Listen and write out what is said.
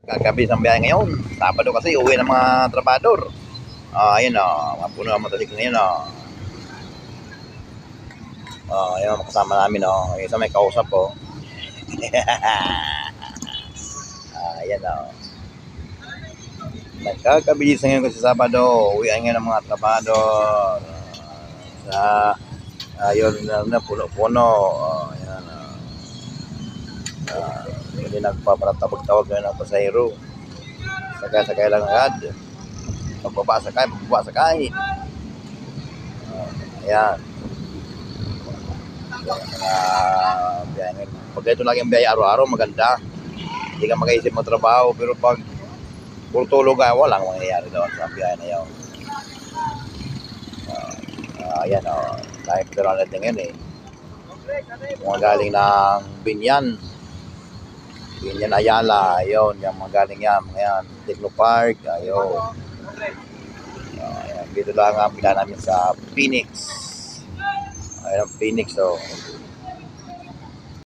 Kagabi ng biyahe ngayon. Sabado kasi uwi ng mga trabador. Ayun mapuno ang motosiklo ngayon ayun kasama namin yung isa may kausap po. Ayan nagkakabilis na ngayon kasi Sabado. Uwi ngayon ng mga trabador. Sa ayun na puno-puno. Ayan hindi nagpaparatawag-tawag ngayon ang pasahero. Sakay-sakay lang agad. Pagbaba sakay. Ayan. Mga biyahe ngayon. Pag ito lagi ang biyahe araw-araw, maganda. Hindi ka mag-isip mo trabaho. Pero pag puro tulog ka, walang mangyayari doon sa biyahe na yun. Ayan dahil pero natin ngayon mga galing ng Binyan Ayala, ayun, yung mga galing yan, Techno Park, ayun. Ayan, dito lang ang pila namin sa Phoenix. Ayun, Phoenix,